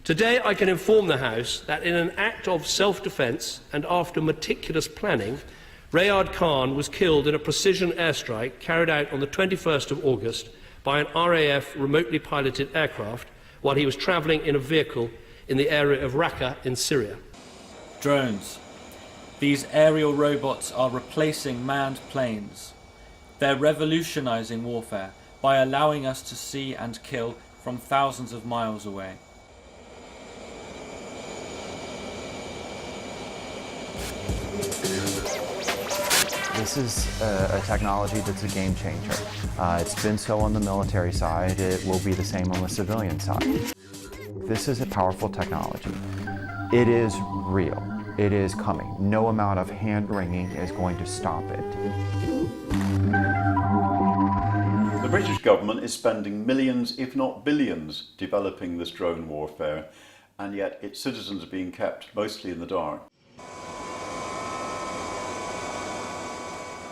Today I can inform the House that in an act of self-defence and after meticulous planning, Rayard Khan was killed in a precision airstrike carried out on the 21st of August by an RAF remotely piloted aircraft while he was travelling in a vehicle in the area of Raqqa in Syria. Drones. These aerial robots are replacing manned planes. They're revolutionising warfare by allowing us to see and kill from thousands of miles away. This is a technology that's a game changer. It's been so on the military side, it will be the same on the civilian side. This is a powerful technology. It is real. It is coming. No amount of hand-wringing is going to stop it. The British government is spending millions, if not billions, developing this drone warfare, and yet its citizens are being kept mostly in the dark.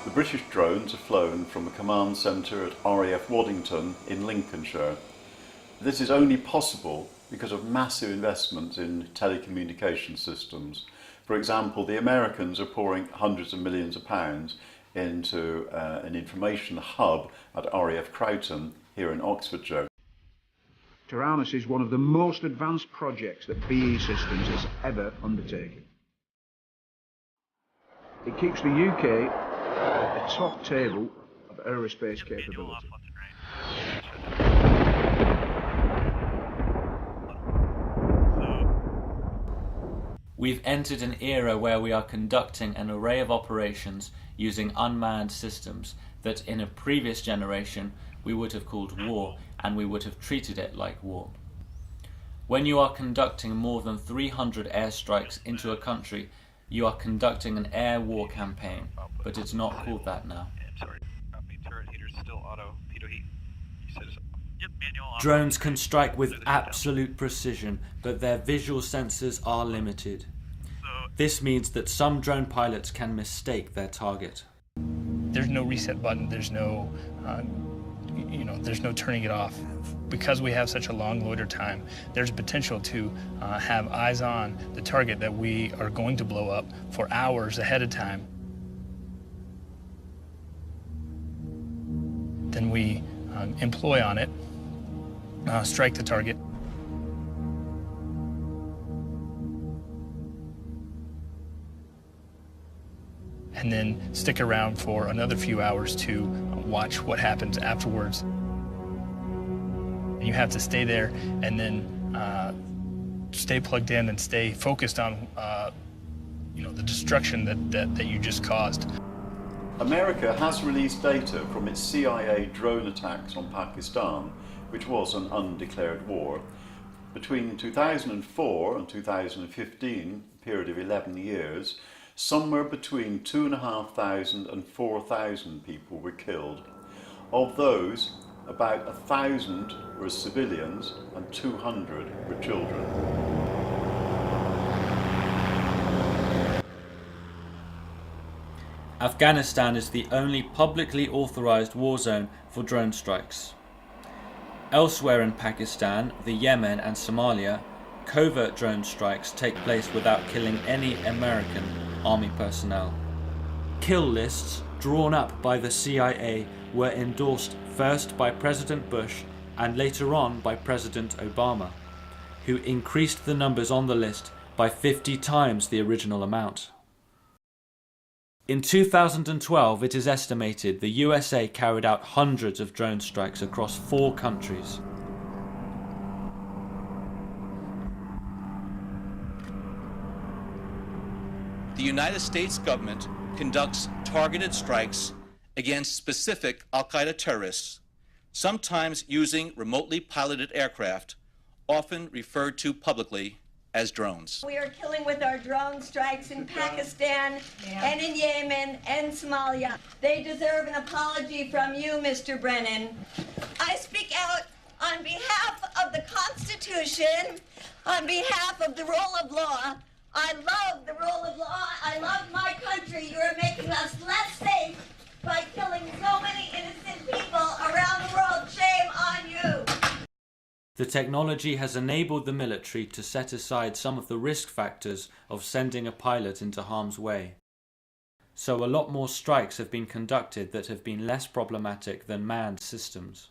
The British drones are flown from a command centre at RAF Waddington in Lincolnshire. This is only possible because of massive investments in telecommunication systems. For example, the Americans are pouring hundreds of millions of pounds into an information hub at RAF Croughton here in Oxfordshire. Taranis is one of the most advanced projects that BAE Systems has ever undertaken. It keeps the UK at the top table of aerospace capability. We've entered an era where we are conducting an array of operations using unmanned systems that in a previous generation we would have called war, and we would have treated it like war. When you are conducting more than 300 airstrikes into a country, you are conducting an air war campaign, but it's not called that now. Drones can strike with absolute precision, but their visual sensors are limited. This means that some drone pilots can mistake their target. There's no reset button, there's no there's no turning it off. Because we have such a long loiter time, there's potential to have eyes on the target that we are going to blow up for hours ahead of time. Then we employ on it, strike the target. And then stick around for another few hours to watch what happens afterwards. You have to stay there and then stay plugged in and stay focused on the destruction that you just caused. America has released data from its CIA drone attacks on Pakistan, which was an undeclared war. Between 2004 and 2015, a period of 11 years, somewhere between 2,500 and 4,000 people were killed. Of those, about 1,000 were civilians and 200 were children. Afghanistan is the only publicly authorized war zone for drone strikes. Elsewhere in Pakistan, the Yemen and Somalia, covert drone strikes take place without killing any American army personnel. Kill lists drawn up by the CIA were endorsed first by President Bush and later on by President Obama, who increased the numbers on the list by 50 times the original amount. In 2012, it is estimated the USA carried out hundreds of drone strikes across 4 countries. The United States government conducts targeted strikes against specific al-Qaeda terrorists, sometimes using remotely piloted aircraft, often referred to publicly as drones. We are killing with our drone strikes in Pakistan and in Yemen and Somalia. They deserve an apology from you, Mr. Brennan. I speak out on behalf of the Constitution, on behalf of the rule of law. I love the rule of law. I love my country. You are making us less safe by killing so many innocent people around the world. Shame on you. The technology has enabled the military to set aside some of the risk factors of sending a pilot into harm's way. So a lot more strikes have been conducted that have been less problematic than manned systems.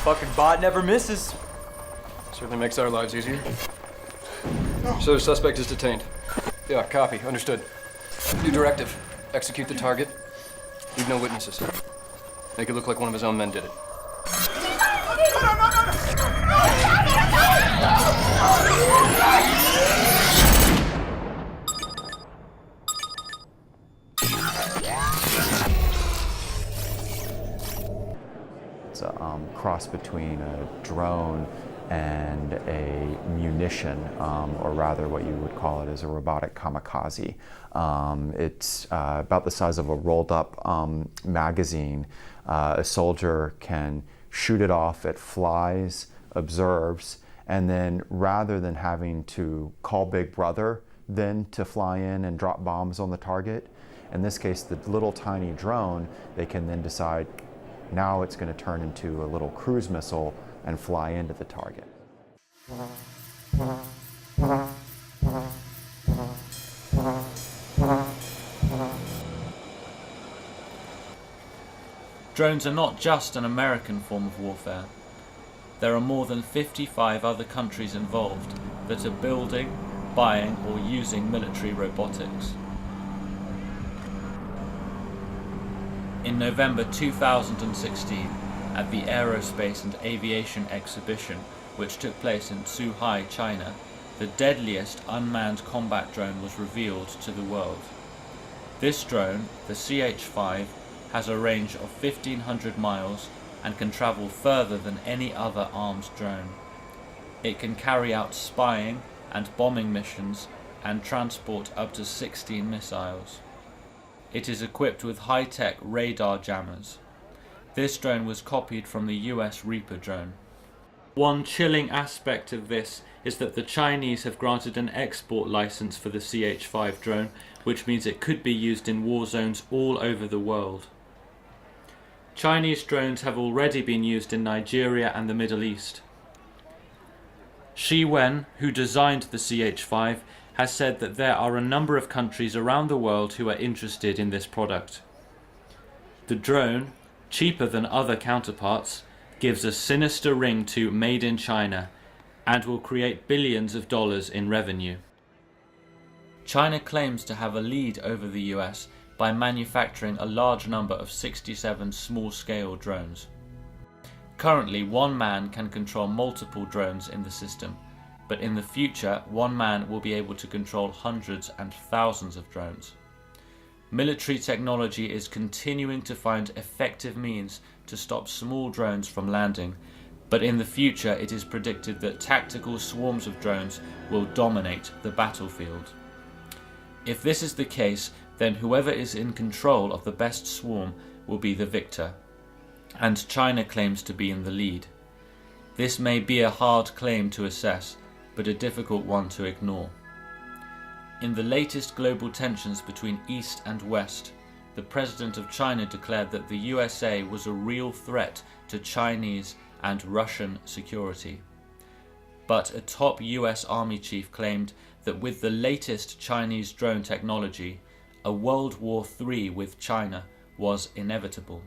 Fucking bot never misses. Certainly makes our lives easier. So the suspect is detained. Yeah, copy. Understood. New directive. Execute the target. Leave no witnesses. Make it look like one of his own men did it. It's a cross between a drone and a munition, or rather what you would call it is a robotic kamikaze. It's about the size of a rolled up magazine. A soldier can shoot it off, it flies, observes, and then rather than having to call Big Brother then to fly in and drop bombs on the target, in this case the little tiny drone, they can then decide now it's going to turn into a little cruise missile and fly into the target. Drones are not just an American form of warfare. There are more than 55 other countries involved that are building, buying, or using military robotics. In November 2016, at the Aerospace and Aviation Exhibition, which took place in Zhuhai, China, the deadliest unmanned combat drone was revealed to the world. This drone, the CH-5, has a range of 1,500 miles and can travel further than any other armed drone. It can carry out spying and bombing missions and transport up to 16 missiles. It is equipped with high-tech radar jammers. This drone was copied from the US Reaper drone. One chilling aspect of this is that the Chinese have granted an export license for the CH-5 drone, which means it could be used in war zones all over the world. Chinese drones have already been used in Nigeria and the Middle East. Shi Wen, who designed the CH-5, has said that there are a number of countries around the world who are interested in this product. The drone, cheaper than other counterparts, gives a sinister ring to Made in China and will create billions of dollars in revenue. China claims to have a lead over the US by manufacturing a large number of 67 small-scale drones. Currently, one man can control multiple drones in the system, but in the future, one man will be able to control hundreds and thousands of drones. Military technology is continuing to find effective means to stop small drones from landing, but in the future it is predicted that tactical swarms of drones will dominate the battlefield. If this is the case, then whoever is in control of the best swarm will be the victor, and China claims to be in the lead. This may be a hard claim to assess, but a difficult one to ignore. In the latest global tensions between East and West, the President of China declared that the USA was a real threat to Chinese and Russian security. But a top US Army chief claimed that with the latest Chinese drone technology, a World War III with China was inevitable.